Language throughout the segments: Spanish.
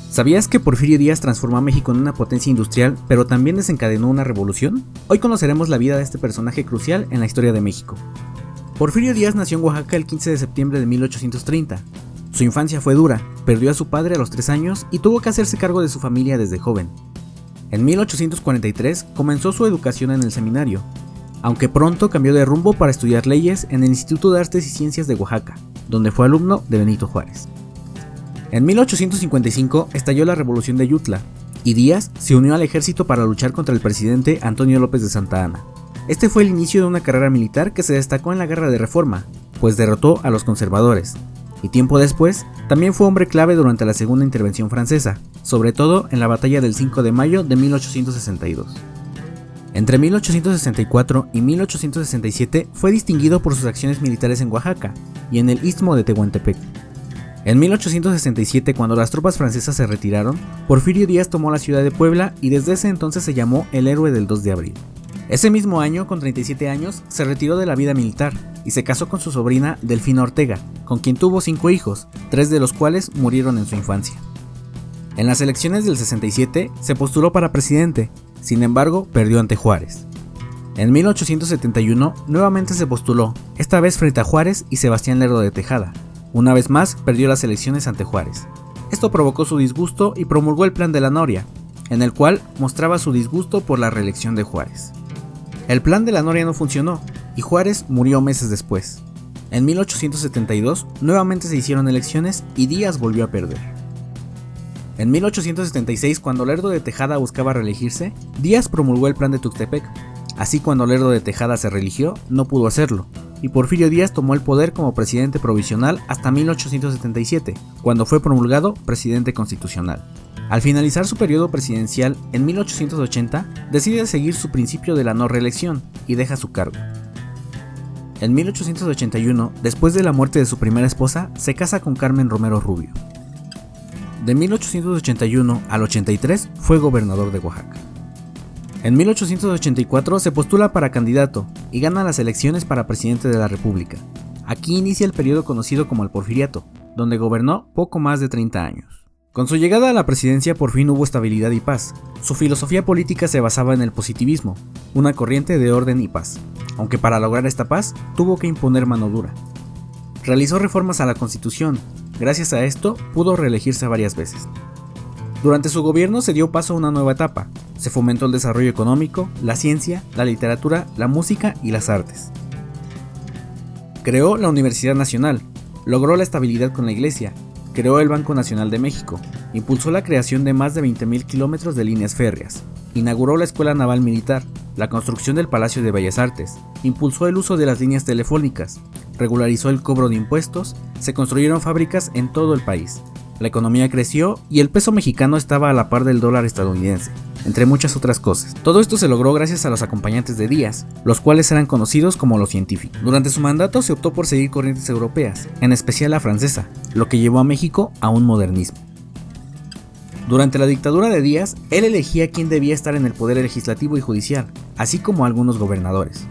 ¿Sabías que Porfirio Díaz transformó a México en una potencia industrial, pero también desencadenó una revolución? Hoy conoceremos la vida de este personaje crucial en la historia de México. Porfirio Díaz nació en Oaxaca el 15 de septiembre de 1830. Su infancia fue dura, perdió a su padre a los 3 años y tuvo que hacerse cargo de su familia desde joven. En 1843 comenzó su educación en el seminario, aunque pronto cambió de rumbo para estudiar leyes en el Instituto de Artes y Ciencias de Oaxaca, donde fue alumno de Benito Juárez. En 1855 estalló la Revolución de Ayutla, y Díaz se unió al ejército para luchar contra el presidente Antonio López de Santa Anna. Este fue el inicio de una carrera militar que se destacó en la Guerra de Reforma, pues derrotó a los conservadores, y tiempo después también fue hombre clave durante la Segunda Intervención Francesa, sobre todo en la Batalla del 5 de mayo de 1862. Entre 1864 y 1867 fue distinguido por sus acciones militares en Oaxaca y en el Istmo de Tehuantepec. En 1867, cuando las tropas francesas se retiraron, Porfirio Díaz tomó la ciudad de Puebla y desde ese entonces se llamó el héroe del 2 de abril. Ese mismo año, con 37 años, se retiró de la vida militar y se casó con su sobrina Delfina Ortega, con quien tuvo 5 hijos, 3 de los cuales murieron en su infancia. En las elecciones del 67 se postuló para presidente, sin embargo perdió ante Juárez. En 1871 nuevamente se postuló, esta vez frente a Juárez y Sebastián Lerdo de Tejada. Una vez más perdió las elecciones ante Juárez. Esto provocó su disgusto y promulgó el Plan de la Noria, en el cual mostraba su disgusto por la reelección de Juárez. El Plan de la Noria no funcionó y Juárez murió meses después. En 1872 nuevamente se hicieron elecciones y Díaz volvió a perder. En 1876, cuando Lerdo de Tejada buscaba reelegirse, Díaz promulgó el Plan de Tuxtepec. Así, cuando Lerdo de Tejada se reeligió, no pudo hacerlo, y Porfirio Díaz tomó el poder como presidente provisional hasta 1877, cuando fue promulgado presidente constitucional. Al finalizar su periodo presidencial en 1880, decide seguir su principio de la no reelección y deja su cargo. En 1881, después de la muerte de su primera esposa, se casa con Carmen Romero Rubio. De 1881 al 83 fue gobernador de Oaxaca. En 1884 se postula para candidato y gana las elecciones para presidente de la República. Aquí inicia el periodo conocido como el Porfiriato, donde gobernó poco más de 30 años. Con su llegada a la presidencia por fin hubo estabilidad y paz. Su filosofía política se basaba en el positivismo, una corriente de orden y paz, aunque para lograr esta paz tuvo que imponer mano dura. Realizó reformas a la Constitución, gracias a esto pudo reelegirse varias veces. Durante su gobierno se dio paso a una nueva etapa. Se fomentó el desarrollo económico, la ciencia, la literatura, la música y las artes. Creó la Universidad Nacional, logró la estabilidad con la Iglesia, creó el Banco Nacional de México, impulsó la creación de más de 20.000 kilómetros de líneas férreas, inauguró la Escuela Naval Militar, la construcción del Palacio de Bellas Artes, impulsó el uso de las líneas telefónicas, regularizó el cobro de impuestos, se construyeron fábricas en todo el país. La economía creció y el peso mexicano estaba a la par del dólar estadounidense, entre muchas otras cosas. Todo esto se logró gracias a los acompañantes de Díaz, los cuales eran conocidos como los científicos. Durante su mandato se optó por seguir corrientes europeas, en especial la francesa, lo que llevó a México a un modernismo. Durante la dictadura de Díaz, él elegía quién debía estar en el poder legislativo y judicial, así como algunos gobernadores.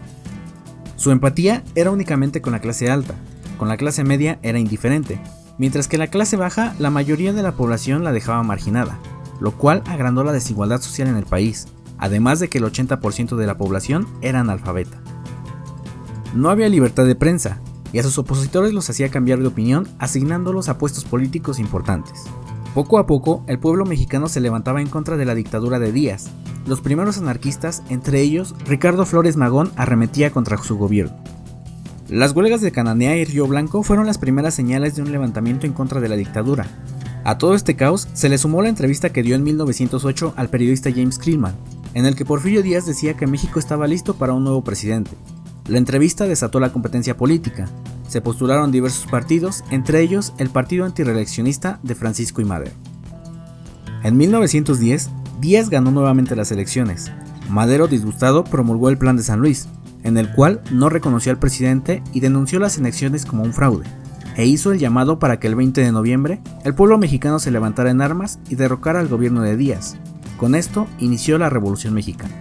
Su empatía era únicamente con la clase alta, con la clase media era indiferente, mientras que la clase baja, la mayoría de la población la dejaba marginada, lo cual agrandó la desigualdad social en el país, además de que el 80% de la población era analfabeta. No había libertad de prensa, y a sus opositores los hacía cambiar de opinión asignándolos a puestos políticos importantes. Poco a poco, el pueblo mexicano se levantaba en contra de la dictadura de Díaz. Los primeros anarquistas, entre ellos Ricardo Flores Magón, arremetía contra su gobierno. Las huelgas de Cananea y Río Blanco fueron las primeras señales de un levantamiento en contra de la dictadura. A todo este caos se le sumó la entrevista que dio en 1908 al periodista James Krillman, en el que Porfirio Díaz decía que México estaba listo para un nuevo presidente. La entrevista desató la competencia política. Se postularon diversos partidos, entre ellos el partido antirreeleccionista de Francisco I. Madero. En 1910, Díaz ganó nuevamente las elecciones. Madero, disgustado, promulgó el Plan de San Luis, en el cual no reconoció al presidente y denunció las elecciones como un fraude, e hizo el llamado para que el 20 de noviembre el pueblo mexicano se levantara en armas y derrocara al gobierno de Díaz. Con esto inició la Revolución Mexicana.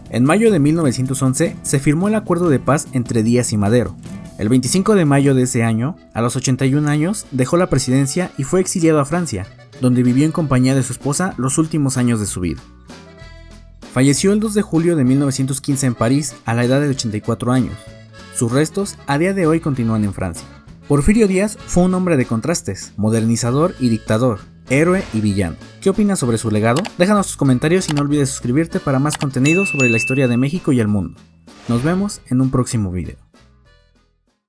En mayo de 1911 se firmó el acuerdo de paz entre Díaz y Madero. El 25 de mayo de ese año, a los 81 años, dejó la presidencia y fue exiliado a Francia, donde vivió en compañía de su esposa los últimos años de su vida. Falleció el 2 de julio de 1915 en París a la edad de 84 años. Sus restos a día de hoy continúan en Francia. Porfirio Díaz fue un hombre de contrastes, modernizador y dictador, héroe y villano. ¿Qué opinas sobre su legado? Déjanos tus comentarios y no olvides suscribirte para más contenido sobre la historia de México y el mundo. Nos vemos en un próximo video.